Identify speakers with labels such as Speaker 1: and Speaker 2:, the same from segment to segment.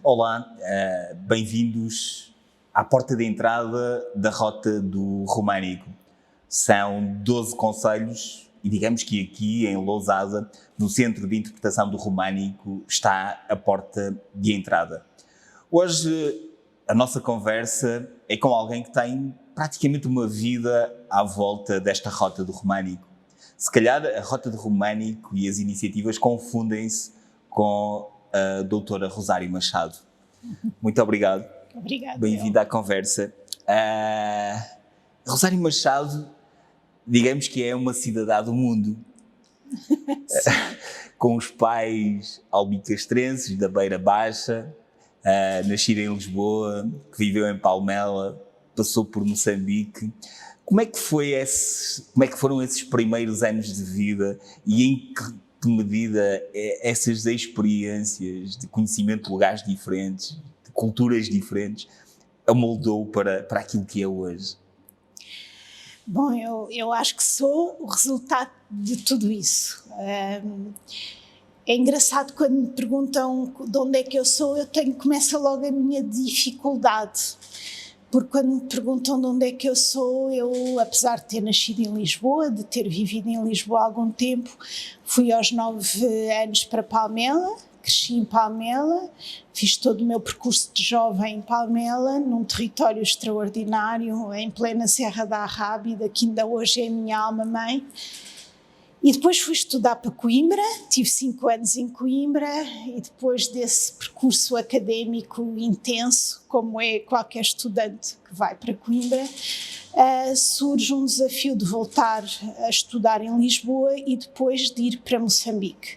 Speaker 1: Olá, bem-vindos à porta de entrada da Rota do Românico. São 12 concelhos e digamos que aqui em Lousada, no Centro de Interpretação do Românico, está a porta de entrada. Hoje a nossa conversa é com alguém que tem praticamente uma vida à volta desta Rota do Românico. Se calhar a Rota do Românico e as iniciativas confundem-se com a doutora Rosário Machado. Muito obrigado.
Speaker 2: Obrigada.
Speaker 1: Bem-vinda à conversa. Rosário Machado, digamos que é uma cidadã do mundo. Com os pais albicastrenses da Beira Baixa, nascida em Lisboa, que viveu em Palmela, passou por Moçambique. Como é que foram esses primeiros anos de vida e em que medida essas experiências de conhecimento de lugares diferentes, de culturas diferentes, a moldou para aquilo que é hoje?
Speaker 2: Bom, eu acho que sou o resultado de tudo isso. É engraçado quando me perguntam de onde é que eu sou, começa logo a minha dificuldade. Porque quando me perguntam de onde é que eu sou, eu, apesar de ter nascido em Lisboa, de ter vivido em Lisboa há algum tempo, fui aos 9 anos para Palmela, cresci em Palmela, fiz todo o meu percurso de jovem em Palmela, num território extraordinário, em plena Serra da Arrábida, que ainda hoje é a minha alma-mãe. E depois fui estudar para Coimbra, tive 5 anos em Coimbra e depois desse percurso académico intenso, como é qualquer estudante que vai para Coimbra, surge um desafio de voltar a estudar em Lisboa e depois de ir para Moçambique,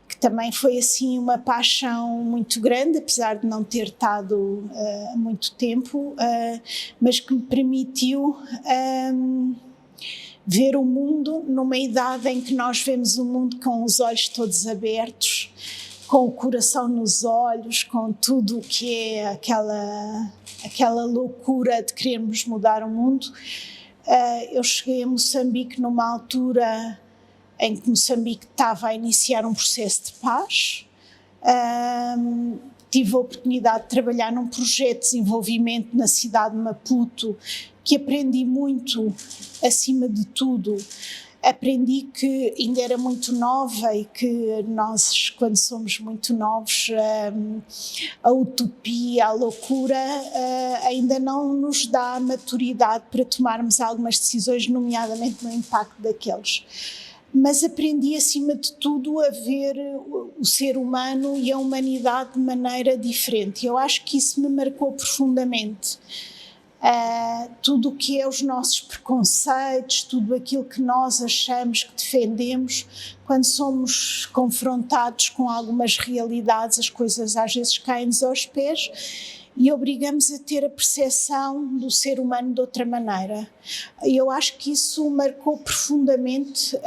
Speaker 2: que também foi assim uma paixão muito grande, apesar de não ter estado muito tempo, mas que me permitiu ver o mundo numa idade em que nós vemos o mundo com os olhos todos abertos, com o coração nos olhos, com tudo o que é aquela loucura de querermos mudar o mundo. Eu cheguei a Moçambique numa altura em que Moçambique estava a iniciar um processo de paz. Tive a oportunidade de trabalhar num projeto de desenvolvimento na cidade de Maputo, que aprendi muito, acima de tudo. Aprendi que ainda era muito nova e que nós, quando somos muito novos, a utopia, a loucura, ainda não nos dá a maturidade para tomarmos algumas decisões, nomeadamente no impacto daqueles. Mas aprendi, acima de tudo, a ver o ser humano e a humanidade de maneira diferente. Eu acho que isso me marcou profundamente. Tudo o que é os nossos preconceitos, tudo aquilo que nós achamos que defendemos, quando somos confrontados com algumas realidades, as coisas às vezes caem-nos aos pés e obrigamos a ter a percepção do ser humano de outra maneira. E eu acho que isso marcou profundamente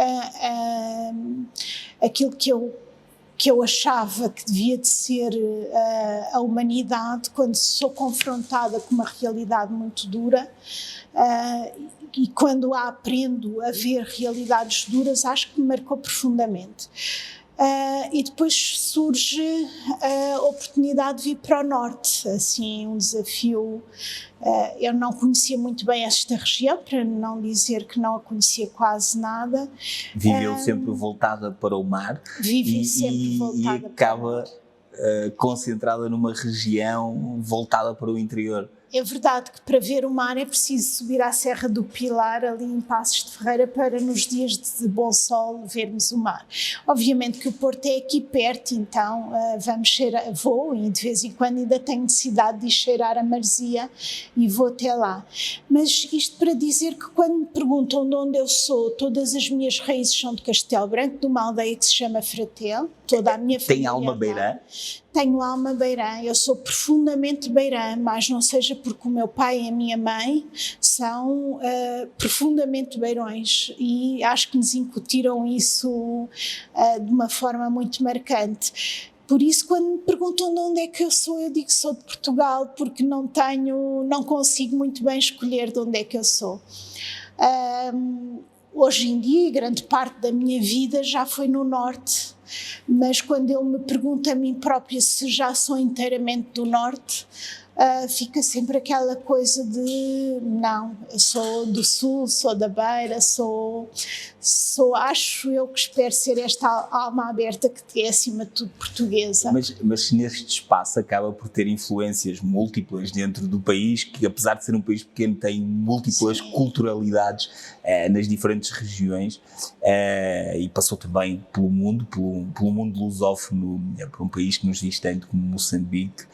Speaker 2: aquilo que que eu achava que devia de ser a humanidade, quando sou confrontada com uma realidade muito dura, e quando aprendo a ver realidades duras, acho que me marcou profundamente. E depois surge a oportunidade de vir para o norte, assim, um desafio. Eu não conhecia muito bem esta região, para não dizer que não a conhecia quase nada.
Speaker 1: Viveu sempre voltada para o mar.
Speaker 2: Vivi sempre voltada
Speaker 1: para o mar.
Speaker 2: para o mar.
Speaker 1: Concentrada numa região voltada para o interior.
Speaker 2: É verdade que para ver o mar é preciso subir à Serra do Pilar, ali em Passos de Ferreira, para nos dias de bom sol vermos o mar. Obviamente que o Porto é aqui perto, então vou e de vez em quando ainda tenho necessidade de cheirar a maresia e vou até lá. Mas isto para dizer que quando me perguntam de onde eu sou, todas as minhas raízes são de Castelo Branco, de uma aldeia que se chama Fratel, toda a minha família.
Speaker 1: Tem alma beirã?
Speaker 2: Tenho alma beirã, eu sou profundamente beirã, mas não seja porque o meu pai e a minha mãe são profundamente beirões e acho que nos incutiram isso de uma forma muito marcante. Por isso, quando me perguntam de onde é que eu digo que sou de Portugal, porque não consigo muito bem escolher de onde é que eu sou. Hoje em dia, grande parte da minha vida já foi no norte, mas quando eu me pergunto a mim própria se já sou inteiramente do norte, fica sempre aquela coisa de não, eu sou do sul, sou da beira, acho eu que espero ser esta alma aberta que é acima de tudo portuguesa.
Speaker 1: Mas neste espaço acaba por ter influências múltiplas dentro do país, que apesar de ser um país pequeno tem múltiplas
Speaker 2: Sim.
Speaker 1: culturalidades nas diferentes regiões, e passou também pelo mundo lusófono, para um país que nos diz tanto como Moçambique.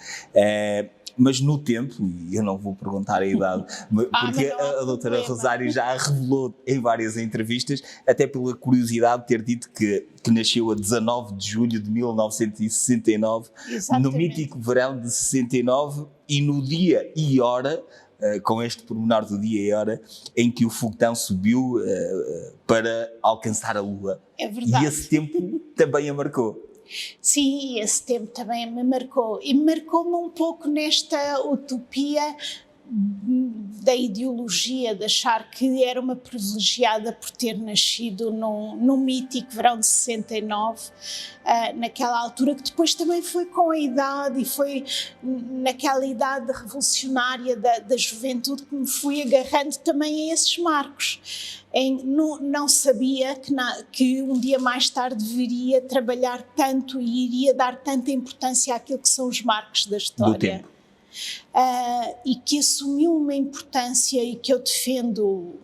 Speaker 1: Mas no tempo, e eu não vou perguntar a idade, porque a doutora Rosário já a revelou em várias entrevistas, até pela curiosidade de ter dito que nasceu a 19 de julho de 1969,
Speaker 2: Exatamente.
Speaker 1: no mítico verão de 69, e no dia e hora, com este pormenor do dia e hora, em que o foguetão subiu para alcançar a Lua.
Speaker 2: É verdade.
Speaker 1: E esse tempo também a marcou.
Speaker 2: Sim, esse tempo também me marcou. E marcou-me um pouco nesta utopia da ideologia, de achar que era uma privilegiada por ter nascido num mítico verão de 69, naquela altura, que depois também foi com a idade e foi naquela idade revolucionária da juventude que me fui agarrando também a esses marcos. Não sabia que um dia mais tarde deveria trabalhar tanto e iria dar tanta importância àquilo que são os marcos da história.
Speaker 1: Do tempo.
Speaker 2: E que assumiu uma importância e que eu defendo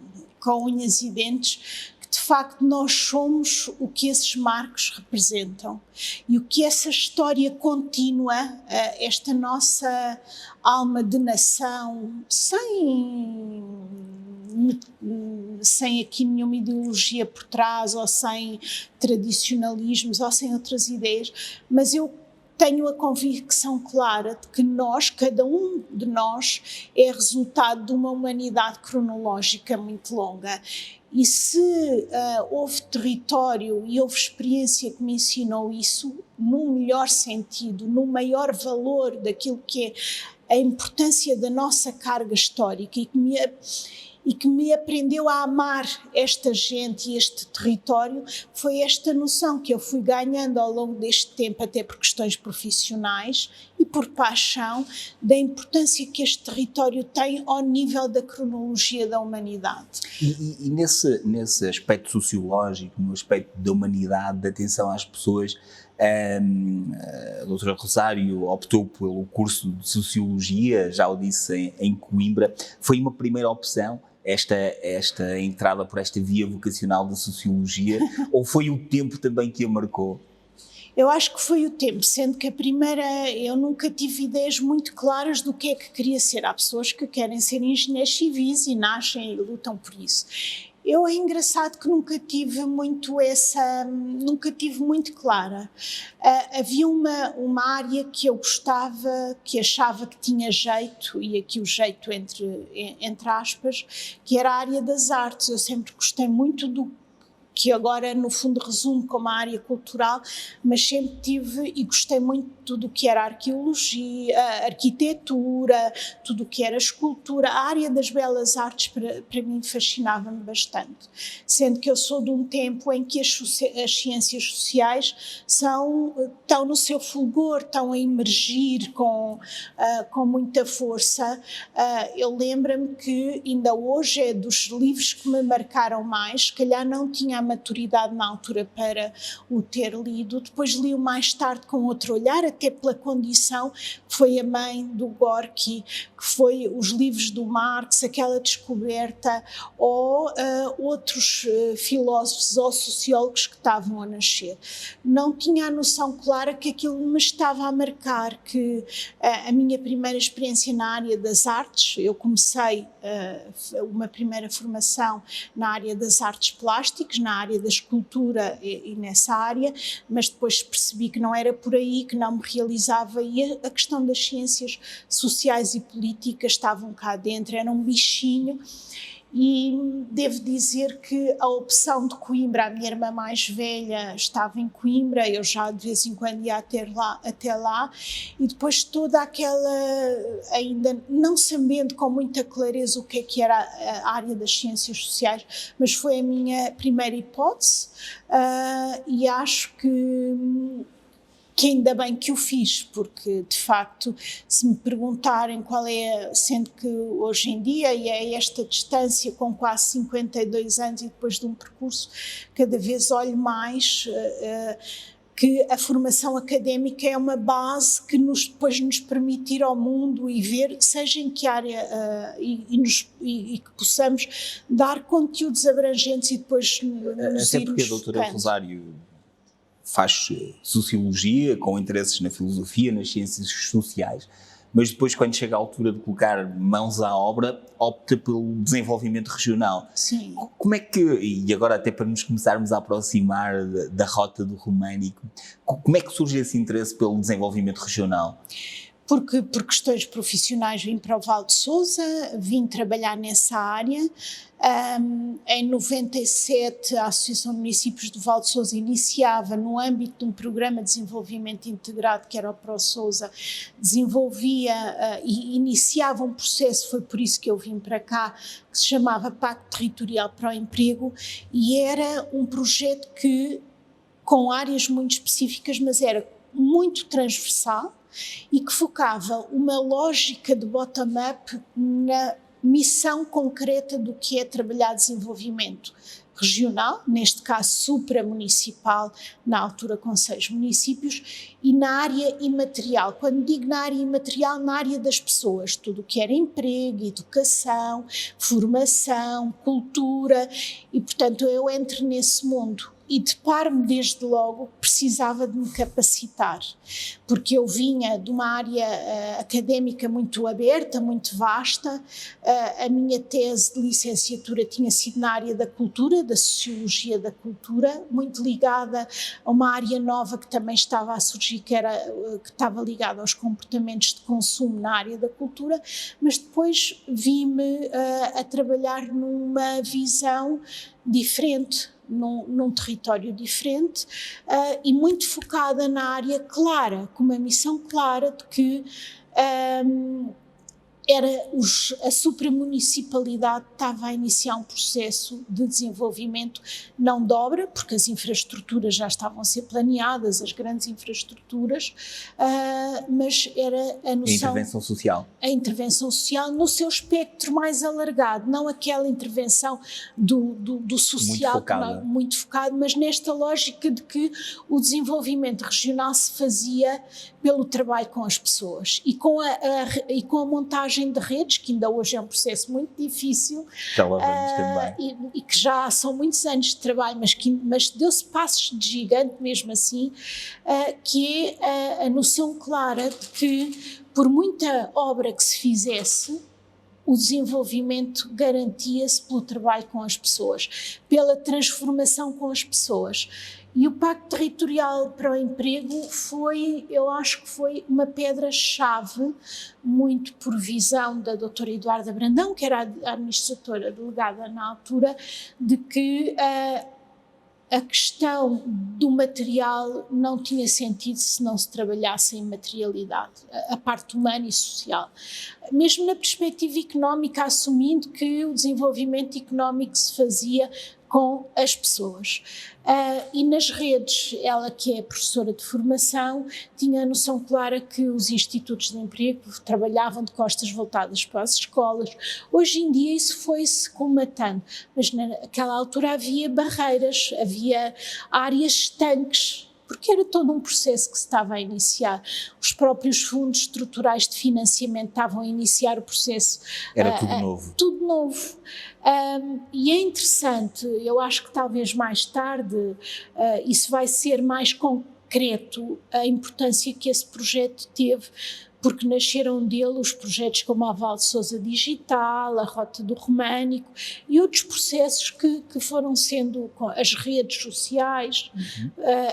Speaker 2: com unhas e dentes, que de facto nós somos o que esses marcos representam e o que essa história contínua, esta nossa alma de nação, sem aqui nenhuma ideologia por trás, ou sem tradicionalismos, ou sem outras ideias, mas eu tenho a convicção clara de que cada um de nós, é resultado de uma humanidade cronológica muito longa. E se houve território e houve experiência que me ensinou isso, no melhor sentido, no maior valor daquilo que é a importância da nossa carga histórica e que me aprendeu a amar esta gente e este território, foi esta noção que eu fui ganhando ao longo deste tempo, até por questões profissionais e por paixão, da importância que este território tem ao nível da cronologia da humanidade.
Speaker 1: E nesse aspecto sociológico, no aspecto da humanidade, da atenção às pessoas, a doutora Rosário optou pelo curso de Sociologia, já o disse, em Coimbra. Foi uma primeira opção esta entrada por esta via vocacional da Sociologia, ou foi o tempo também que a marcou?
Speaker 2: Eu acho que foi o tempo, sendo que eu nunca tive ideias muito claras do que é que queria ser. Há pessoas que querem ser engenheiros civis e nascem e lutam por isso. É engraçado que nunca tive muito clara. Havia uma área que eu gostava, que achava que tinha jeito, e aqui o jeito entre aspas, que era a área das artes. Eu sempre gostei muito que agora no fundo resumo como a área cultural, mas sempre tive e gostei muito de tudo o que era arqueologia, arquitetura, tudo o que era escultura. A área das belas artes para mim fascinava-me bastante, sendo que eu sou de um tempo em que as ciências sociais estão no seu fulgor, estão a emergir com muita força. Eu lembro-me que ainda hoje é dos livros que me marcaram mais, se calhar não tinha a maturidade na altura para o ter lido, depois li-o mais tarde com outro olhar, até pela condição que foi a mãe do Gorky, que foi os livros do Marx, aquela descoberta, ou outros filósofos ou sociólogos que estavam a nascer. Não tinha a noção clara que aquilo me estava a marcar, que a minha primeira experiência na área das artes, eu comecei uma primeira formação na área das artes plásticas, na área da escultura e nessa área, mas depois percebi que não era por aí, que não me realizava, e a questão das ciências sociais e políticas estavam cá dentro, era um bichinho. E devo dizer que a opção de Coimbra, a minha irmã mais velha estava em Coimbra, eu já de vez em quando ia até lá, e depois toda aquela, ainda não sabendo com muita clareza o que era a área das ciências sociais, mas foi a minha primeira hipótese, e acho que ainda bem que o fiz, porque de facto, se me perguntarem qual é, sendo que hoje em dia, e é esta distância com quase 52 anos e depois de um percurso, cada vez olho mais que a formação académica é uma base que depois nos permite ir ao mundo e ver, seja em que área, e que possamos dar conteúdos abrangentes e depois nos
Speaker 1: até
Speaker 2: ir
Speaker 1: porque a doutora Rosário faz sociologia, com interesses na filosofia, nas ciências sociais, mas depois, quando chega a altura de colocar mãos à obra, opta pelo desenvolvimento regional.
Speaker 2: Sim.
Speaker 1: Como é que, e agora até para nos começarmos a aproximar da rota do Românico, como é que surge esse interesse pelo desenvolvimento regional?
Speaker 2: Porque por questões profissionais vim para o Val de Sousa, vim trabalhar nessa área. Em 97 a Associação de Municípios do Val de Sousa iniciava, no âmbito de um programa de desenvolvimento integrado que era o Pro Sousa, desenvolvia e iniciava um processo, foi por isso que eu vim para cá, que se chamava Pacto Territorial para o Emprego, e era um projeto que, com áreas muito específicas, mas era muito transversal, e que focava uma lógica de bottom-up na missão concreta do que é trabalhar desenvolvimento regional, neste caso supramunicipal, na altura com 6 municípios, e na área imaterial. Quando digo na área imaterial, na área das pessoas, tudo o que era emprego, educação, formação, cultura, e portanto eu entro nesse mundo. E deparo-me desde logo que precisava de me capacitar, porque eu vinha de uma área académica muito aberta, muito vasta. A minha tese de licenciatura tinha sido na área da cultura, da sociologia da cultura, muito ligada a uma área nova que também estava a surgir, que estava ligada aos comportamentos de consumo na área da cultura, mas depois vi-me a trabalhar numa visão diferente, num território diferente, e muito focada na área clara, com uma missão clara de que a supramunicipalidade estava a iniciar um processo de desenvolvimento, não de obra, porque as infraestruturas já estavam a ser planeadas, as grandes infraestruturas, mas era a noção...
Speaker 1: A intervenção social.
Speaker 2: A intervenção social no seu espectro mais alargado, não aquela intervenção do social muito focado, mas nesta lógica de que o desenvolvimento regional se fazia pelo trabalho com as pessoas e com a montagem de redes, que ainda hoje é um processo muito difícil,
Speaker 1: já lá vamos também.
Speaker 2: E que já são muitos anos de trabalho, mas deu-se passos de gigante mesmo assim, que é a noção clara de que por muita obra que se fizesse, o desenvolvimento garantia-se pelo trabalho com as pessoas, pela transformação com as pessoas. E o Pacto Territorial para o Emprego eu acho que foi uma pedra-chave, muito por visão da doutora Eduarda Brandão, que era a administradora delegada na altura, de que a questão do material não tinha sentido se não se trabalhasse em materialidade, a parte humana e social. Mesmo na perspectiva económica, assumindo que o desenvolvimento económico se fazia com as pessoas. E nas redes, ela que é professora de formação, tinha a noção clara que os institutos de emprego trabalhavam de costas voltadas para as escolas. Hoje em dia isso foi-se colmatando, mas naquela altura havia barreiras, havia áreas estanques, porque era todo um processo que se estava a iniciar. Os próprios fundos estruturais de financiamento estavam a iniciar o processo.
Speaker 1: Era tudo novo.
Speaker 2: Tudo novo. E é interessante, eu acho que talvez mais tarde isso vai ser mais concreto, a importância que esse projeto teve, porque nasceram dele os projetos como a Val de Sousa Digital, a Rota do Românico e outros processos que foram sendo, com as redes sociais,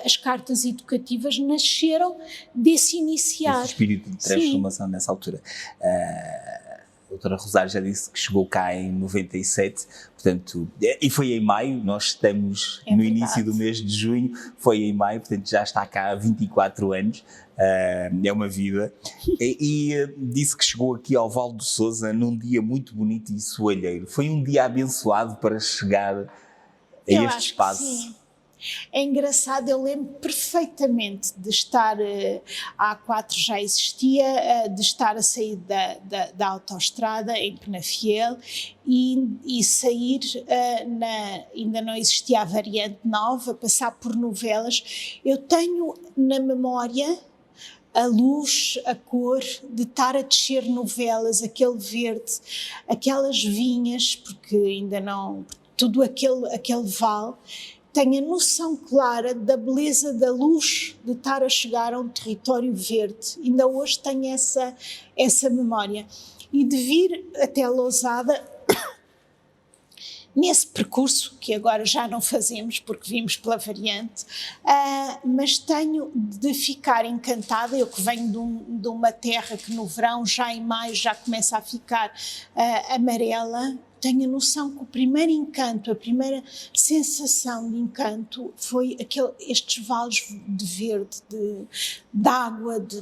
Speaker 2: as cartas educativas, nasceram desse iniciar.
Speaker 1: Esse espírito de transformação. Sim. Nessa altura. A doutora Rosário já disse que chegou cá em 97, portanto, e foi em maio, nós estamos no início do mês de junho, foi em maio, portanto já está cá há 24 anos, é uma vida, e disse que chegou aqui ao Val do Sousa num dia muito bonito e soalheiro. Foi um dia abençoado para chegar a este espaço.
Speaker 2: Sim. É engraçado, eu lembro perfeitamente de estar, a A4 já existia, de estar a sair da autoestrada em Penafiel e sair, ainda não existia a variante nova, passar por Novelas. Eu tenho na memória a luz, a cor de estar a descer Novelas, aquele verde, aquelas vinhas, porque ainda não, tudo aquele vale. Tenho a noção clara da beleza da luz de estar a chegar a um território verde. Ainda hoje tenho essa memória. E de vir até Lousada, nesse percurso, que agora já não fazemos porque vimos pela variante, mas tenho de ficar encantada, eu que venho de uma terra que no verão, já em maio, já começa a ficar amarela. Tenho a noção que o primeiro encanto, a primeira sensação de encanto foi estes vales de verde, de água, de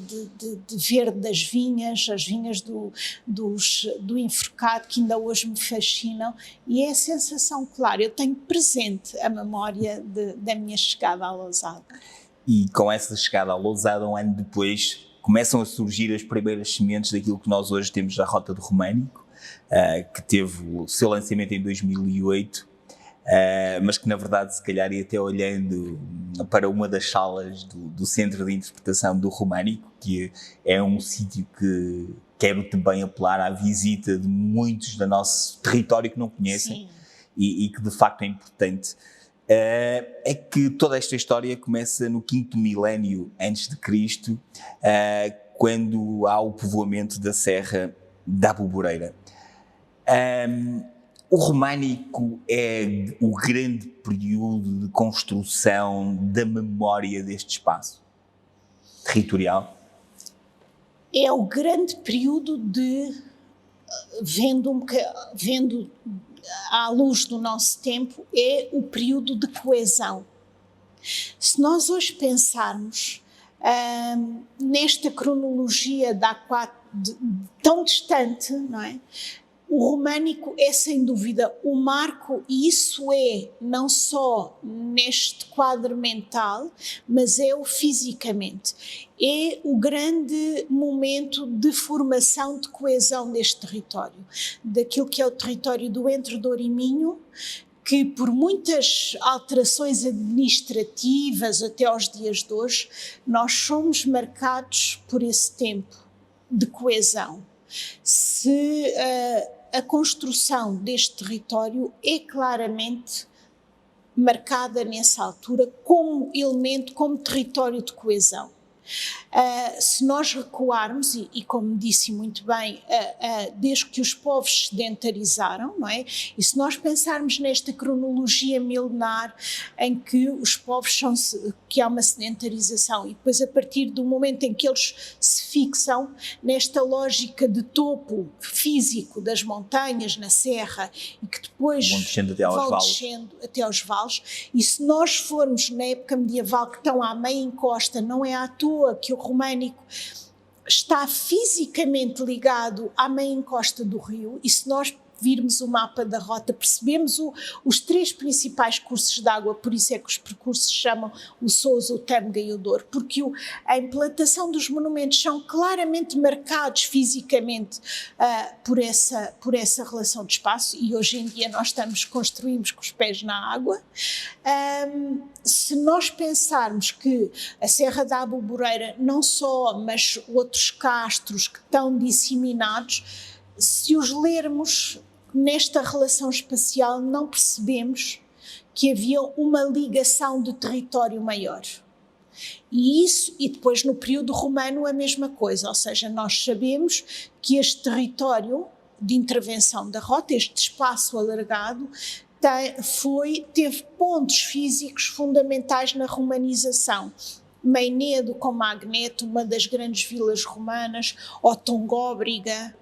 Speaker 2: verde das vinhas, as vinhas do enforcado, que ainda hoje me fascinam, e é a sensação clara. Eu tenho presente a memória da minha chegada à Lousada.
Speaker 1: E com essa chegada à Lousada, um ano depois, começam a surgir as primeiras sementes daquilo que nós hoje temos, a Rota do Românico, que teve o seu lançamento em 2008, mas que na verdade, se calhar, e até olhando para uma das salas do Centro de Interpretação do Românico, que é um sítio que quero também apelar à visita de muitos do nosso território que não conhecem e que de facto é importante, é que toda esta história começa no 5º milénio antes de Cristo, quando há o povoamento da Serra da Aboboreira. O românico é o grande período de construção da memória deste espaço territorial?
Speaker 2: É o grande período vendo à luz do nosso tempo, é o período de coesão. Se nós hoje pensarmos nesta cronologia tão distante, não é? O românico é sem dúvida o marco, e isso é não só neste quadro mental, mas é o fisicamente. É o grande momento de formação, de coesão deste território, daquilo que é o território do Entre Douro e Minho, que por muitas alterações administrativas até aos dias de hoje, nós somos marcados por esse tempo de coesão. Se a construção deste território é claramente marcada nessa altura como elemento, como território de coesão. Se nós recuarmos, e como disse muito bem, desde que os povos sedentarizaram, não é? E se nós pensarmos nesta cronologia milenar em que os povos que há uma sedentarização, e depois a partir do momento em que eles se fixam nesta lógica de topo físico das montanhas, na serra, e que depois
Speaker 1: vão descendo até aos
Speaker 2: vão
Speaker 1: vales.
Speaker 2: descendo até aos vales, e se nós formos na época medieval, que estão à meia encosta, não é à toa que o românico está fisicamente ligado à meia encosta do rio, e se nós virmos o mapa da rota, percebemos os três principais cursos de água, por isso é que os percursos se chamam o Sousa, o Tâmega e o Douro, porque a implantação dos monumentos são claramente marcados fisicamente por essa relação de espaço, e hoje em dia nós construímos com os pés na água. Se nós pensarmos que a Serra da Aboboreira, não só, mas outros castros que estão disseminados, se os lermos nesta relação espacial, não percebemos que havia uma ligação de território maior. E depois no período romano a mesma coisa, ou seja, nós sabemos que este território de intervenção da rota, este espaço alargado, teve pontos físicos fundamentais na romanização. Meinedo com Magneto, uma das grandes vilas romanas, Otongóbriga,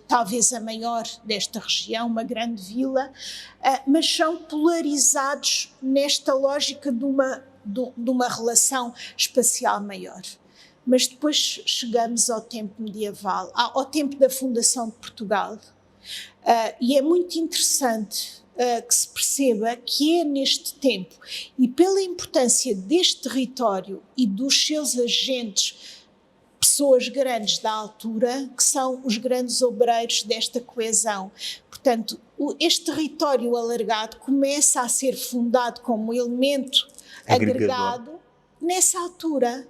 Speaker 2: talvez a maior desta região, uma grande vila, mas são polarizados nesta lógica de uma relação espacial maior. Mas depois chegamos ao tempo medieval, ao tempo da fundação de Portugal, e é muito interessante que se perceba que é neste tempo, e pela importância deste território e dos seus agentes, pessoas grandes da altura, que são os grandes obreiros desta coesão. Portanto, este território alargado começa a ser fundado como elemento agregado nessa altura.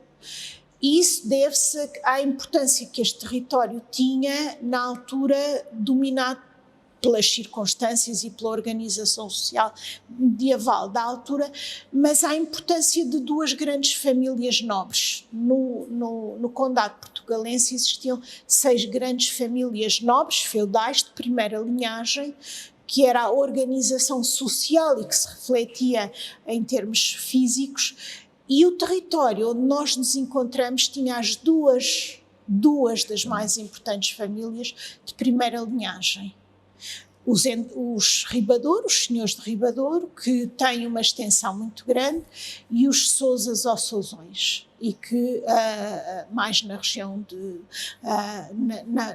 Speaker 2: E isso deve-se à importância que este território tinha na altura, dominado pelas circunstâncias e pela organização social medieval da altura, mas à importância de duas grandes famílias nobres. No Condado Portugalense existiam 6 grandes famílias nobres, feudais, de primeira linhagem, que era a organização social e que se refletia em termos físicos, e o território onde nós nos encontramos tinha as duas das mais importantes famílias de primeira linhagem. Os Ribadouro, os senhores de Ribadouro, que têm uma extensão muito grande, e os Sousas ou Sousões, e que mais na região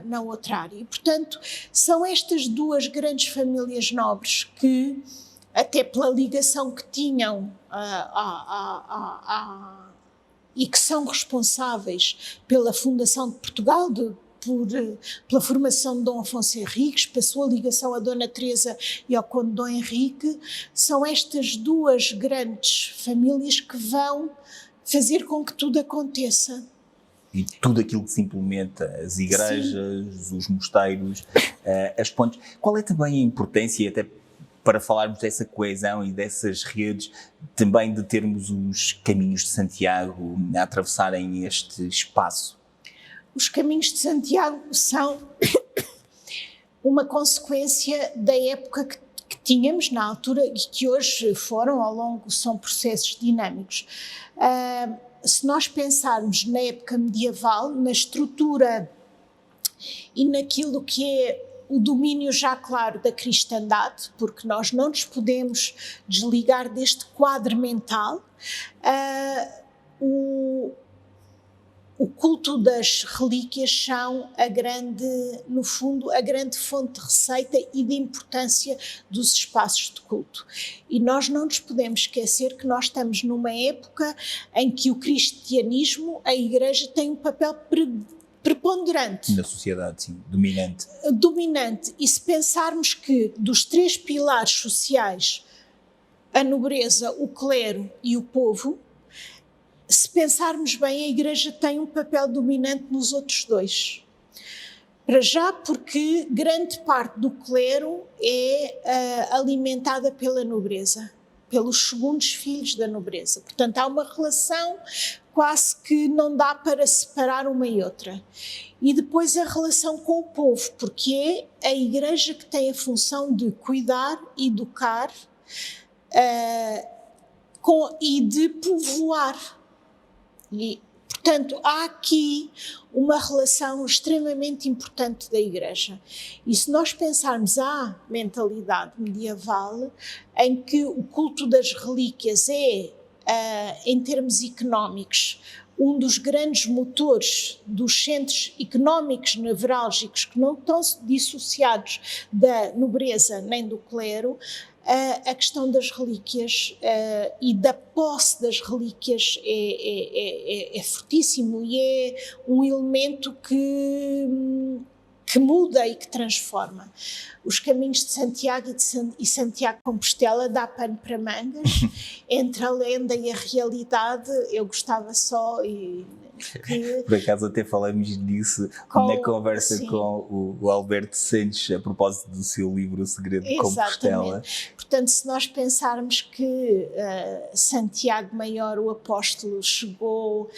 Speaker 2: na outra área. E, portanto, são estas duas grandes famílias nobres que, até pela ligação que tinham e que são responsáveis pela fundação de Portugal, pela formação de Dom Afonso Henriques, pela sua ligação à Dona Teresa e ao Conde Dom Henrique, são estas duas grandes famílias que vão fazer com que tudo aconteça.
Speaker 1: E tudo aquilo que se implementa, as igrejas, sim, os mosteiros, as pontes. Qual é também a importância, e até para falarmos dessa coesão e dessas redes, também de termos os caminhos de Santiago a atravessarem este espaço?
Speaker 2: Os caminhos de Santiago são uma consequência da época que tínhamos na altura e que hoje são processos dinâmicos. Se nós pensarmos na época medieval, na estrutura e naquilo que é o domínio já claro da cristandade, porque nós não nos podemos desligar deste quadro mental, o culto das relíquias são no fundo, a grande fonte de receita e de importância dos espaços de culto. E nós não nos podemos esquecer que nós estamos numa época em que o cristianismo, a Igreja, tem um papel preponderante.
Speaker 1: Na sociedade, sim, dominante.
Speaker 2: Dominante. E se pensarmos que dos 3 pilares sociais, a nobreza, o clero e o povo, se pensarmos bem, a Igreja tem um papel dominante nos outros 2. Para já, porque grande parte do clero é alimentada pela nobreza, pelos segundos filhos da nobreza. Portanto, há uma relação quase que não dá para separar uma e outra. E depois a relação com o povo, porque é a Igreja que tem a função de cuidar, educar e de povoar. E, portanto, há aqui uma relação extremamente importante da Igreja. E se nós pensarmos a mentalidade medieval, em que o culto das relíquias é, em termos económicos, um dos grandes motores dos centros económicos nevrálgicos que não estão dissociados da nobreza nem do clero, a questão das relíquias e da posse das relíquias é fortíssimo e é um elemento que muda e que transforma. Os caminhos de Santiago e Santiago de Compostela dá pano para mangas. Entre a lenda e a realidade, eu gostava só que...
Speaker 1: Por acaso até falamos disso na conversa com o Alberto Santos a propósito do seu livro O Segredo de Compostela.
Speaker 2: Portanto, se nós pensarmos que Santiago Maior, o apóstolo, chegou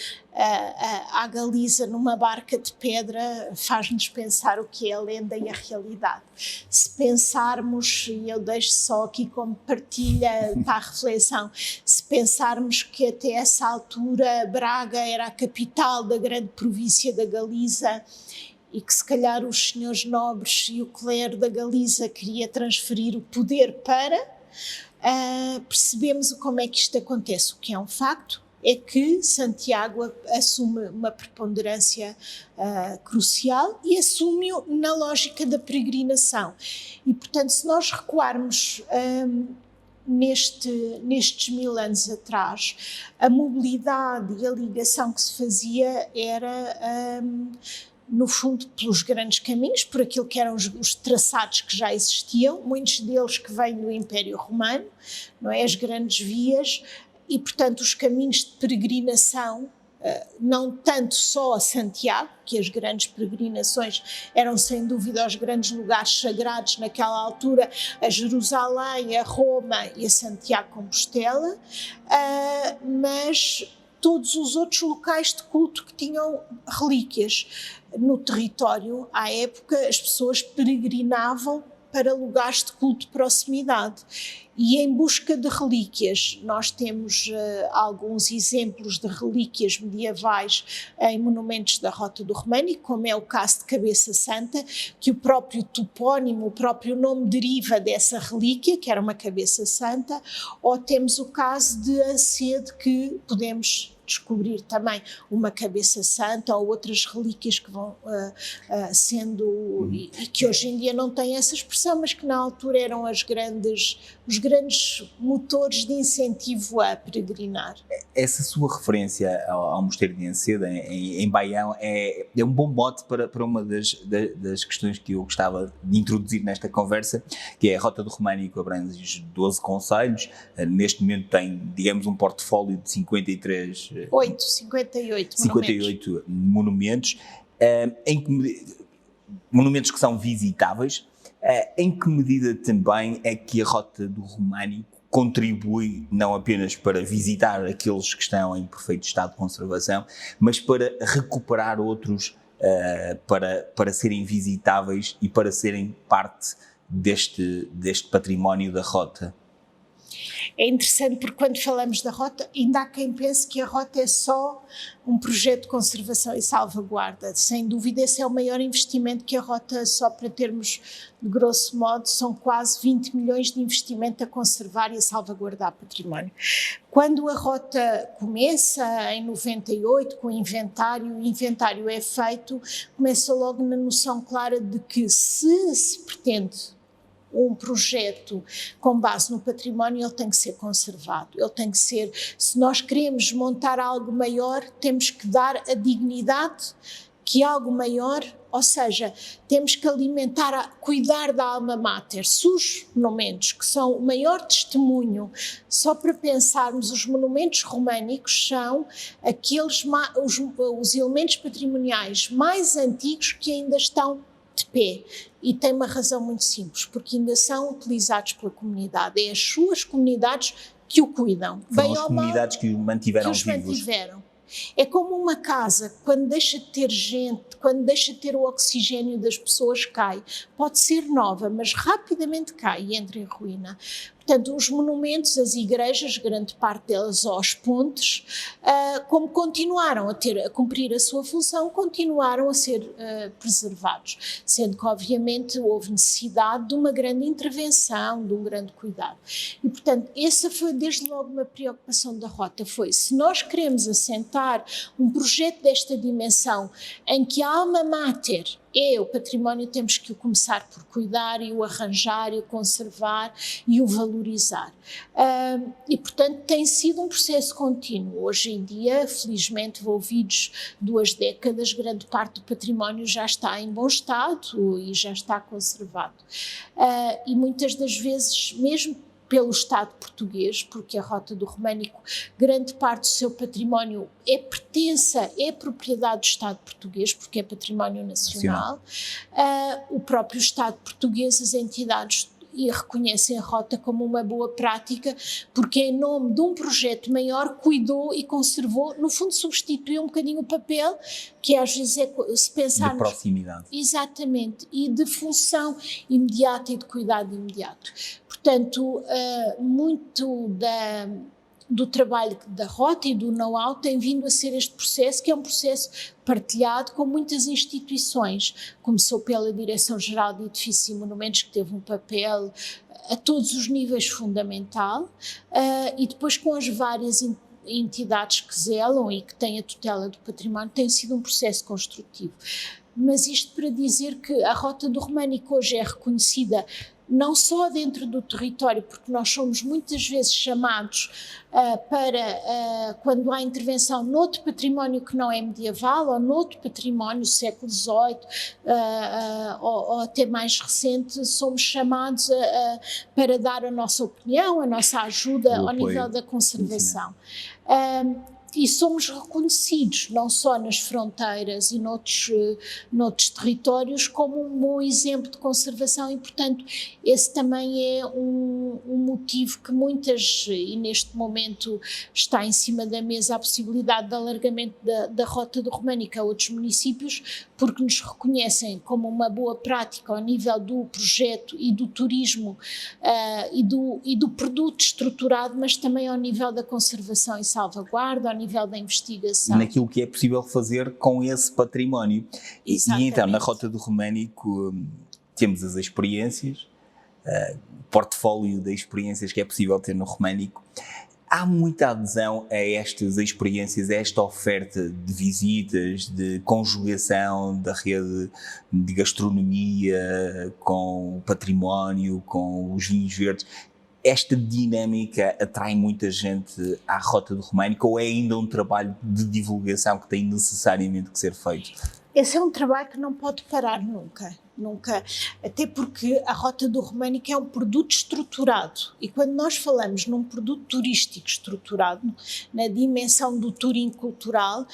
Speaker 2: à Galiza numa barca de pedra, faz-nos pensar o que é a lenda e a realidade. Se pensarmos, e eu deixo só aqui como partilha para a reflexão, se pensarmos que até essa altura Braga era a capital da grande província da Galiza e que se calhar os senhores nobres e o clero da Galiza queria transferir o poder para, percebemos como é que isto acontece. O que é um facto é que Santiago assume uma preponderância crucial e assume-o na lógica da peregrinação. E, portanto, se nós recuarmos nestes 1000 anos atrás, a mobilidade e a ligação que se fazia era, no fundo, pelos grandes caminhos, por aquilo que eram os traçados que já existiam, muitos deles que vêm do Império Romano, não é? As grandes vias. E, portanto, os caminhos de peregrinação, não tanto só a Santiago, que as grandes peregrinações eram sem dúvida os grandes lugares sagrados naquela altura, a Jerusalém, a Roma e a Santiago de Compostela, mas todos os outros locais de culto que tinham relíquias. No território, à época, as pessoas peregrinavam para lugares de culto de proximidade. E em busca de relíquias, nós temos alguns exemplos de relíquias medievais em monumentos da Rota do Românico, como é o caso de Cabeça Santa, que o próprio topónimo, o próprio nome deriva dessa relíquia, que era uma cabeça santa, ou temos o caso de Ancede, que podemos descobrir também uma cabeça santa ou outras relíquias que vão sendo, e que hoje em dia não têm essa expressão, mas que na altura eram os grandes motores de incentivo a peregrinar.
Speaker 1: Essa sua referência ao Mosteiro de Ancede, em Baião, é um bom mote para uma das questões que eu gostava de introduzir nesta conversa, que é a Rota do Românico abrange 12 concelhos, neste momento tem, digamos, um portfólio de 58 monumentos, monumentos que são visitáveis. Em que medida também é que a Rota do Românico contribui não apenas para visitar aqueles que estão em perfeito estado de conservação, mas para recuperar outros para serem visitáveis e para serem parte deste património da Rota?
Speaker 2: É interessante porque quando falamos da Rota, ainda há quem pense que a Rota é só um projeto de conservação e salvaguarda. Sem dúvida, esse é o maior investimento que a Rota, só para termos de grosso modo, são quase 20 milhões de investimento a conservar e a salvaguardar património. Quando a Rota começa, em 98, com o inventário é feito, começa logo na noção clara de que se pretende um projeto com base no património, ele tem que ser conservado, ele tem que ser, se nós queremos montar algo maior, temos que dar a dignidade que algo maior, ou seja, temos que cuidar da alma mater. Se os monumentos que são o maior testemunho, só para pensarmos, os monumentos românicos são aqueles, os elementos patrimoniais mais antigos que ainda estão de pé, e tem uma razão muito simples, porque ainda são utilizados pela comunidade, é as suas comunidades que o cuidam.
Speaker 1: São as comunidades que o mantiveram vivos.
Speaker 2: É como uma casa, quando deixa de ter gente, quando deixa de ter o oxigênio das pessoas, cai. Pode ser nova, mas rapidamente cai e entra em ruína. portanto, os monumentos, as igrejas, grande parte delas aos pontes, como continuaram a cumprir a sua função, continuaram a ser preservados, sendo que, obviamente, houve necessidade de uma grande intervenção, de um grande cuidado. E, portanto, essa foi desde logo uma preocupação da Rota, foi se nós queremos assentar um projeto desta dimensão em que a alma mater é o património, temos que o começar por cuidar e o arranjar e o conservar e o valorizar. E, portanto, tem sido um processo contínuo. Hoje em dia, felizmente, envolvidos 2 décadas, grande parte do património já está em bom estado e já está conservado. E muitas das vezes, mesmo pelo Estado português, porque a Rota do Românico, grande parte do seu património é propriedade do Estado português, porque é património nacional. O próprio Estado português, as entidades reconhecem a Rota como uma boa prática, porque em nome de um projeto maior cuidou e conservou, no fundo substituiu um bocadinho o papel, que às vezes se pensarmos...
Speaker 1: De proximidade.
Speaker 2: Exatamente, e de função imediata e de cuidado imediato. Portanto, muito do trabalho da Rota e do know-how tem vindo a ser este processo, que é um processo partilhado com muitas instituições. Começou pela Direção-Geral de Edifícios e Monumentos, que teve um papel a todos os níveis fundamental, e depois com as várias entidades que zelam e que têm a tutela do património, tem sido um processo construtivo. Mas isto para dizer que a Rota do Românico hoje é reconhecida não só dentro do território, porque nós somos muitas vezes chamados para, quando há intervenção noutro património que não é medieval, ou noutro património do século XVIII, ou até mais recente, somos chamados para dar a nossa opinião, a nossa ajuda ao nível da conservação. E somos reconhecidos, não só nas fronteiras e noutros territórios, como um bom exemplo de conservação, e, portanto, esse também é um motivo que e neste momento está em cima da mesa a possibilidade de alargamento da Rota do Românico a outros municípios, porque nos reconhecem como uma boa prática ao nível do projeto e do turismo e do produto estruturado, mas também ao nível da conservação e salvaguarda, ao nível da investigação.
Speaker 1: Naquilo que é possível fazer com esse património. E então, na Rota do Românico, temos as experiências, o portfólio de experiências que é possível ter no Românico. Há muita adesão a estas experiências, a esta oferta de visitas, de conjugação da rede de gastronomia com o património, com os vinhos verdes. Esta dinâmica atrai muita gente à Rota do Românico, ou é ainda um trabalho de divulgação que tem necessariamente que ser feito?
Speaker 2: Esse é um trabalho que não pode parar nunca. Até porque a Rota do Românico é um produto estruturado, e quando nós falamos num produto turístico estruturado, na dimensão do turismo cultural,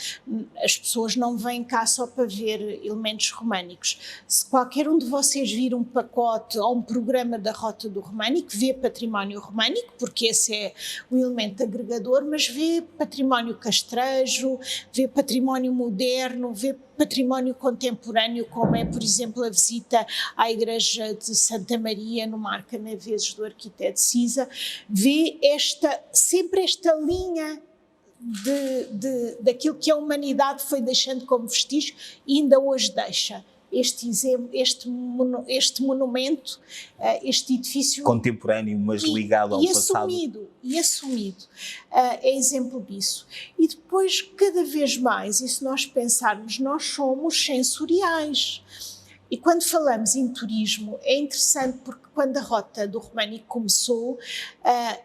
Speaker 2: as pessoas não vêm cá só para ver elementos românicos. Se qualquer um de vocês vir um pacote ou um programa da Rota do Românico, vê património românico, porque esse é o elemento agregador, mas vê património castrejo, vê património moderno, vê património contemporâneo, como é, por exemplo, a visita à Igreja de Santa Maria, no Mar Canaveses, do arquiteto Cisa, vê sempre esta linha daquilo que a humanidade foi deixando como vestígio e ainda hoje deixa. Este monumento, este edifício...
Speaker 1: Contemporâneo, mas ligado ao passado.
Speaker 2: E assumido. É exemplo disso. E depois, cada vez mais, e se nós pensarmos, nós somos sensoriais. E quando falamos em turismo, é interessante porque quando a Rota do Românico começou a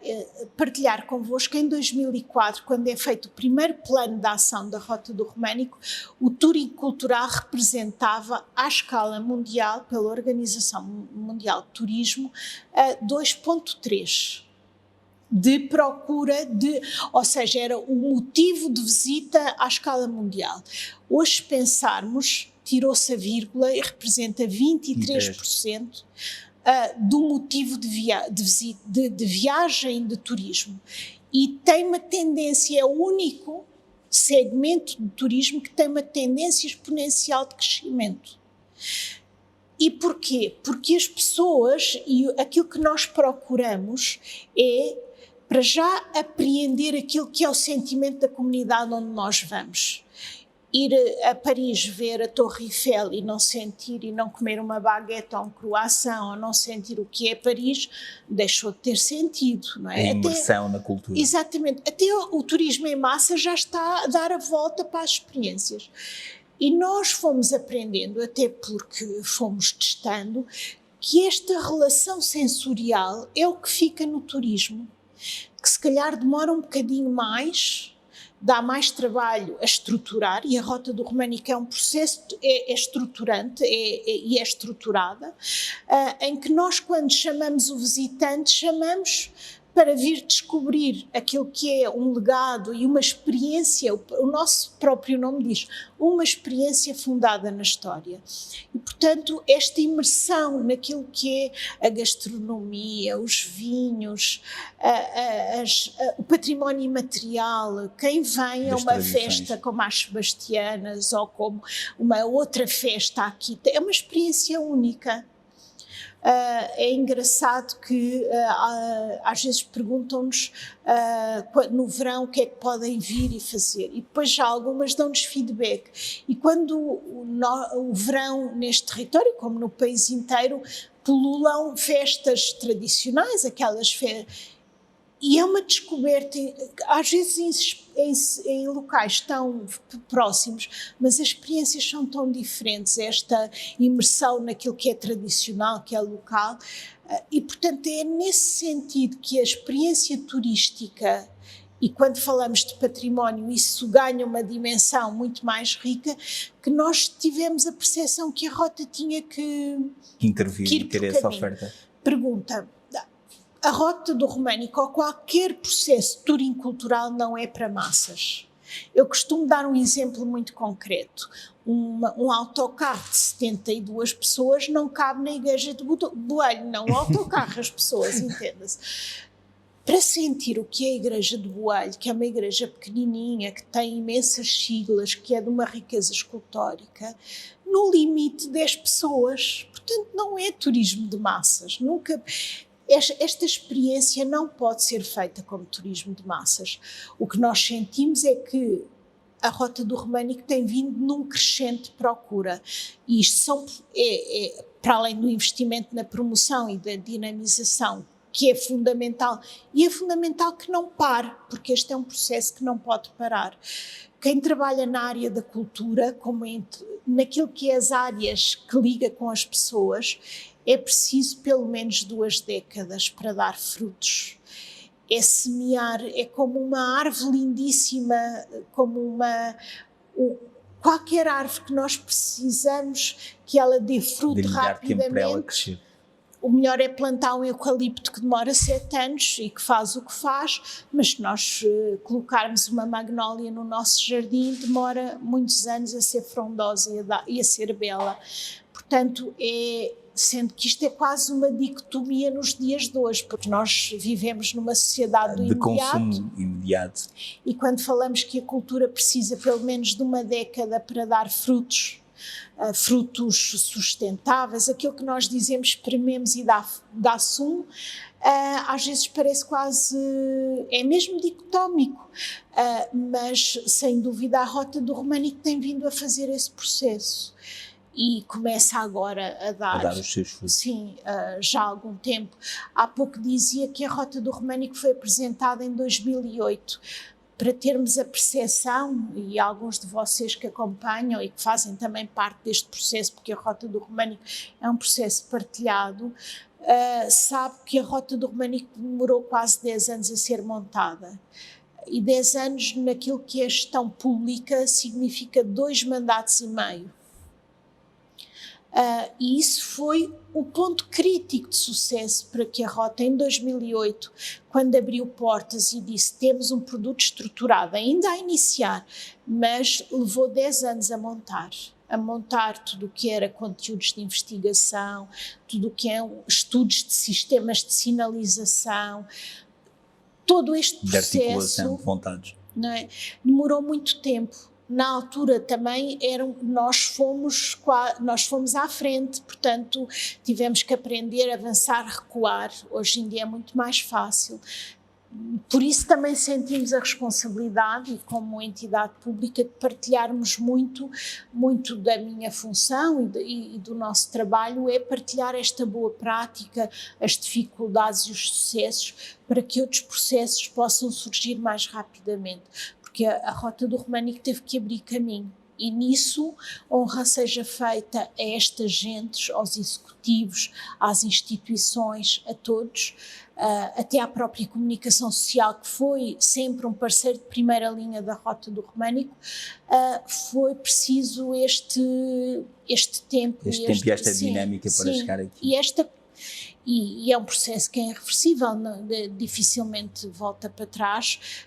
Speaker 2: partilhar convosco, em 2004, quando é feito o primeiro plano de ação da Rota do Românico, o turismo cultural representava, à escala mundial, pela Organização Mundial de Turismo, 2,3 de procura, ou seja, era o motivo de visita à escala mundial. Hoje, se pensarmos, tirou-se a vírgula e representa 23% do motivo de viagem de turismo. E tem uma tendência, é o único segmento de turismo que tem uma tendência exponencial de crescimento. E porquê? Porque as pessoas, e aquilo que nós procuramos é, para já, apreender aquilo que é o sentimento da comunidade onde nós vamos. Ir a Paris ver a Torre Eiffel e não sentir e não comer uma baguete ou um croissant ou não sentir o que é Paris, deixou de ter sentido, não é?
Speaker 1: A imersão na cultura.
Speaker 2: Exatamente. Até o turismo em massa já está a dar a volta para as experiências. E nós fomos aprendendo, até porque fomos testando, que esta relação sensorial é o que fica no turismo, que se calhar demora um bocadinho mais, dá mais trabalho a estruturar, e a Rota do Românico é um processo, é estruturante e é estruturada, em que nós, quando chamamos o visitante, chamamos para vir descobrir aquilo que é um legado e uma experiência, o nosso próprio nome diz, uma experiência fundada na história. E, portanto, esta imersão naquilo que é a gastronomia, os vinhos, o património imaterial, quem vem a uma festa como as Sebastianas ou como uma outra festa aqui, é uma experiência única. É engraçado que às vezes perguntam-nos no verão o que é que podem vir e fazer, e depois já algumas dão-nos feedback, e quando o verão neste território, como no país inteiro, pululam festas tradicionais, aquelas festas, e é uma descoberta, às vezes em locais tão próximos, mas as experiências são tão diferentes, esta imersão naquilo que é tradicional, que é local, e portanto é nesse sentido que a experiência turística, e quando falamos de património isso ganha uma dimensão muito mais rica, que nós tivemos a percepção que a Rota tinha que
Speaker 1: intervir e ter essa oferta.
Speaker 2: Pergunta: a Rota do Românico ou qualquer processo turismo-cultural não é para massas. Eu costumo dar um exemplo muito concreto. Um autocarro de 72 pessoas não cabe na igreja de Boelho, não o autocarro, as pessoas, entenda-se. Para sentir o que é a igreja de Boelho, que é uma igreja pequenininha, que tem imensas siglas, que é de uma riqueza escultórica, no limite 10 pessoas. Portanto, não é turismo de massas, nunca... Esta experiência não pode ser feita como turismo de massas. O que nós sentimos é que a Rota do Românico tem vindo num crescente procura. E isto para além do investimento na promoção e da dinamização, que é fundamental, e é fundamental que não pare, porque este é um processo que não pode parar. Quem trabalha na área da cultura, como naquilo que é as áreas que liga com as pessoas, é preciso pelo menos 2 décadas para dar frutos. É semear, é como uma árvore lindíssima, como qualquer árvore que nós precisamos que ela dê fruto rapidamente.
Speaker 1: Tempo para ela crescer.
Speaker 2: O melhor é plantar um eucalipto que demora 7 anos e que faz o que faz, mas se nós colocarmos uma magnólia no nosso jardim, demora muitos anos a ser frondosa e a ser bela. Portanto, sendo que isto é quase uma dicotomia nos dias de hoje, porque nós vivemos numa sociedade do imediato,
Speaker 1: consumo imediato.
Speaker 2: E quando falamos que a cultura precisa pelo menos de 1 década para dar frutos sustentáveis, aquilo que nós dizemos, esprememos e dá sumo, às vezes parece quase, é mesmo dicotómico, mas sem dúvida a Rota do Românico tem vindo a fazer esse processo. E começa agora a dar
Speaker 1: os seus frutos.
Speaker 2: Sim, já há algum tempo. Há pouco dizia que a Rota do Românico foi apresentada em 2008. Para termos a percepção, e alguns de vocês que acompanham e que fazem também parte deste processo, porque a Rota do Românico é um processo partilhado, sabe que a Rota do Românico demorou quase 10 anos a ser montada. E 10 anos naquilo que é gestão pública significa 2 mandatos e meio. E isso foi o ponto crítico de sucesso para que a Rota, em 2008, quando abriu portas e disse temos um produto estruturado, ainda a iniciar, mas levou 10 anos a montar tudo o que era conteúdos de investigação, tudo o que é estudos de sistemas de sinalização, todo este processo
Speaker 1: de articulação de vontades.
Speaker 2: Não é? Demorou muito tempo. na altura também nós fomos à frente, portanto tivemos que aprender a avançar, recuar. Hoje em dia é muito mais fácil. Por isso também sentimos a responsabilidade, e como entidade pública, de partilharmos muito da minha função e do nosso trabalho, é partilhar esta boa prática, as dificuldades e os sucessos, para que outros processos possam surgir mais rapidamente, porque a Rota do Românico teve que abrir caminho. E nisso, honra seja feita a estas gentes, aos executivos, às instituições, a todos, até à própria comunicação social, que foi sempre um parceiro de primeira linha da Rota do Românico. Foi preciso este tempo.
Speaker 1: E esta dinâmica para chegar aqui.
Speaker 2: E é um processo que é irreversível, dificilmente volta para trás,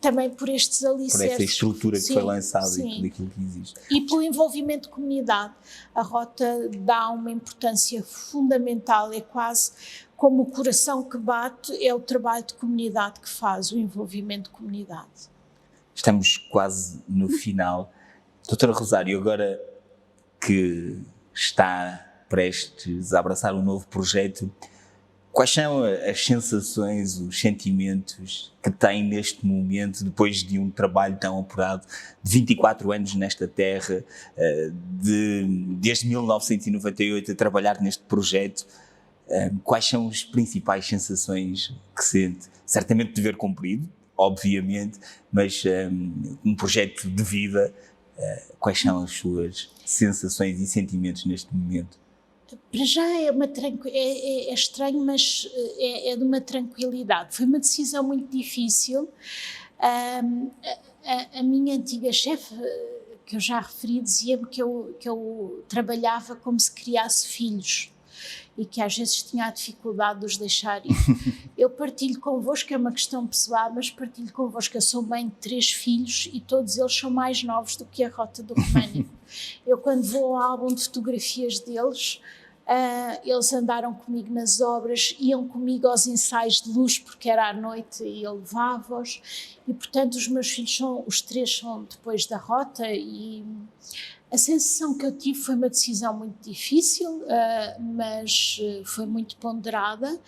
Speaker 2: também por estes alicerces.
Speaker 1: Por essa estrutura que foi lançada e tudo aquilo que existe.
Speaker 2: E pelo envolvimento de comunidade. A Rota dá uma importância fundamental, é quase como o coração que bate, é o trabalho de comunidade que faz, o envolvimento de comunidade.
Speaker 1: Estamos quase no final. Doutora Rosário, agora que está prestes a abraçar um novo projeto, quais são as sensações, os sentimentos que tem neste momento, depois de um trabalho tão apurado, de 24 anos nesta terra, desde 1998 a trabalhar neste projeto? Quais são as principais sensações que sente? Certamente dever cumprido, obviamente, mas um projeto de vida, quais são as suas sensações e sentimentos neste momento?
Speaker 2: Para já é estranho, mas é de uma tranquilidade. Foi uma decisão muito difícil. A minha antiga chefe, que eu já referi, dizia-me que eu trabalhava como se criasse filhos e que às vezes tinha a dificuldade de os deixar ir. Eu partilho convosco, é uma questão pessoal, mas partilho convosco que eu sou mãe de 3 filhos e todos eles são mais novos do que a Rota do Românico. Eu, quando vou ao álbum de fotografias deles, eles andaram comigo nas obras, iam comigo aos ensaios de luz, porque era à noite e eu levava-os, e portanto os meus filhos os 3 são depois da Rota, e a sensação que eu tive foi uma decisão muito difícil, mas foi muito ponderada.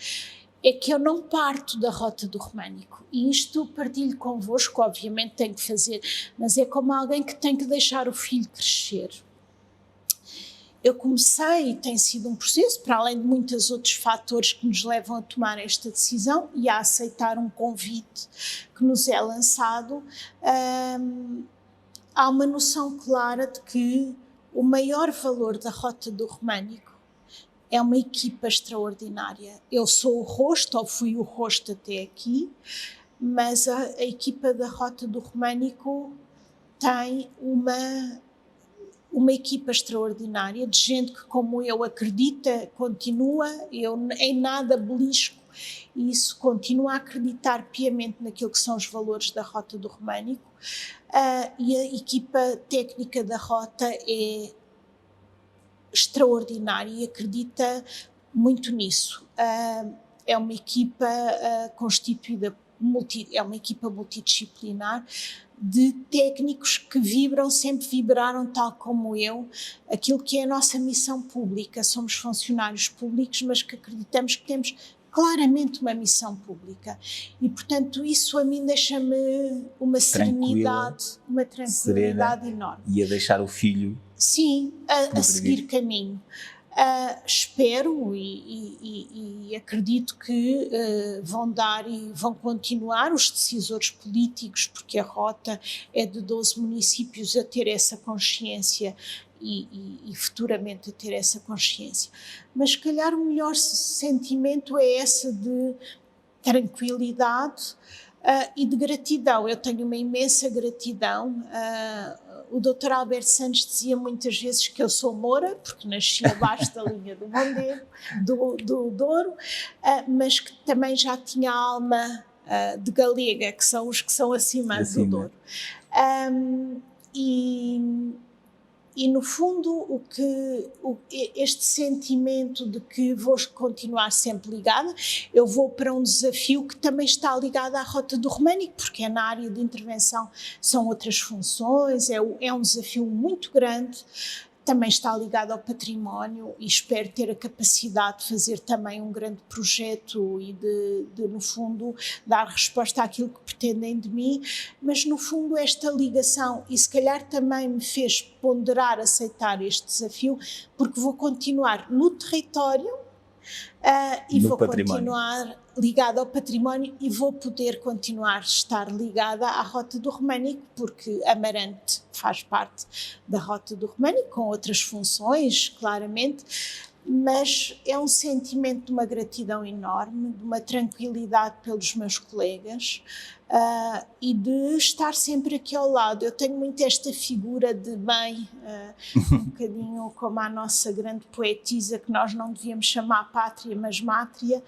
Speaker 2: É que eu não parto da Rota do Românico, e isto partilho convosco, obviamente tenho que fazer, mas é como alguém que tem que deixar o filho crescer. Eu comecei, e tem sido um processo, para além de muitos outros fatores que nos levam a tomar esta decisão e a aceitar um convite que nos é lançado, há uma noção clara de que o maior valor da Rota do Românico é uma equipa extraordinária. Eu sou o rosto, ou fui o rosto até aqui, mas a equipa da Rota do Românico tem uma equipa extraordinária, de gente que, como eu, acredita, continua, eu em nada belisco isso, continua a acreditar piamente naquilo que são os valores da Rota do Românico, e a equipa técnica da Rota é extraordinária e acredita muito nisso. É uma equipa constituída, é uma equipa multidisciplinar, de técnicos que sempre vibraram, tal como eu, aquilo que é a nossa missão pública. Somos funcionários públicos, mas que acreditamos que temos claramente uma missão pública. E, portanto, isso a mim deixa-me uma serenidade, uma tranquilidade enorme.
Speaker 1: E a deixar o filho...
Speaker 2: Sim, a seguir caminho. Espero e acredito que vão dar e vão continuar os decisores políticos, porque a Rota é de 12 municípios, a ter essa consciência e futuramente a ter essa consciência. Mas se calhar o melhor sentimento é esse de tranquilidade e de gratidão. Eu tenho uma imensa gratidão. O Dr. Alberto Santos dizia muitas vezes que eu sou moura, porque nasci abaixo da linha do Mondego, do Douro, mas que também já tinha a alma de galega, que são os que são acima do Douro. E no fundo, este sentimento de que vou continuar sempre ligada, eu vou para um desafio que também está ligado à Rota do Românico, porque é na área de intervenção, são outras funções, é um desafio muito grande. Também está ligado ao património e espero ter a capacidade de fazer também um grande projeto e de, no fundo, dar resposta àquilo que pretendem de mim, mas no fundo esta ligação, e se calhar também me fez ponderar, aceitar este desafio, porque vou continuar no território e
Speaker 1: No
Speaker 2: vou
Speaker 1: património.
Speaker 2: continuar ligada ao património e vou poder continuar a estar ligada à Rota do Românico, porque Amarante faz parte da Rota do Românico, com outras funções, claramente, mas é um sentimento de uma gratidão enorme, de uma tranquilidade pelos meus colegas e de estar sempre aqui ao lado. Eu tenho muito esta figura de mãe, um bocadinho como a nossa grande poetisa, que nós não devíamos chamar pátria, mas mátria,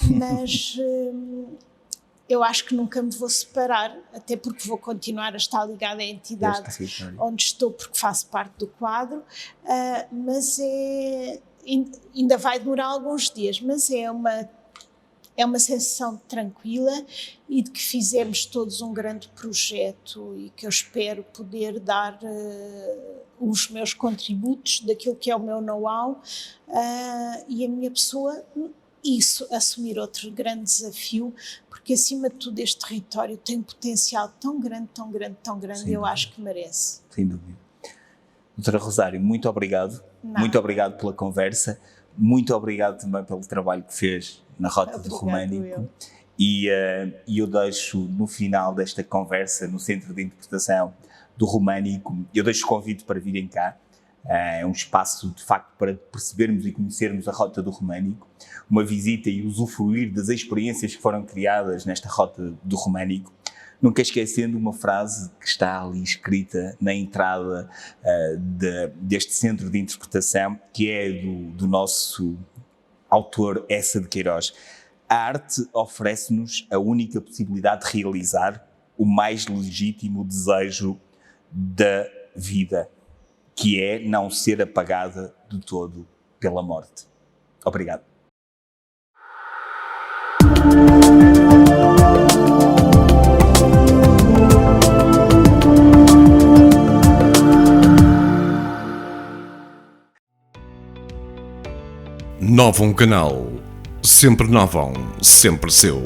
Speaker 2: mas eu acho que nunca me vou separar, até porque vou continuar a estar ligada à entidade onde estou, porque faço parte do quadro, mas ainda vai demorar alguns dias, mas é uma sensação tranquila e de que fizemos todos um grande projeto e que eu espero poder dar os meus contributos daquilo que é o meu know-how e a minha pessoa. Isso, assumir outro grande desafio, porque acima de tudo este território tem um potencial tão grande, tão grande, tão grande, eu acho que merece.
Speaker 1: Sem dúvida. Doutora Rosário, muito obrigado. Muito obrigado pela conversa, muito obrigado também pelo trabalho que fez na Rota do Românico. E eu deixo no final desta conversa, no Centro de Interpretação do Românico, eu deixo o convite para virem cá. É um espaço, de facto, para percebermos e conhecermos a Rota do Românico, uma visita e usufruir das experiências que foram criadas nesta Rota do Românico, nunca esquecendo uma frase que está ali escrita na entrada deste Centro de Interpretação, que é do nosso autor Essa de Queiroz. A arte oferece-nos a única possibilidade de realizar o mais legítimo desejo da vida, que é não ser apagada de todo pela morte. Obrigado.
Speaker 3: Novum Canal. Sempre Novum, sempre seu.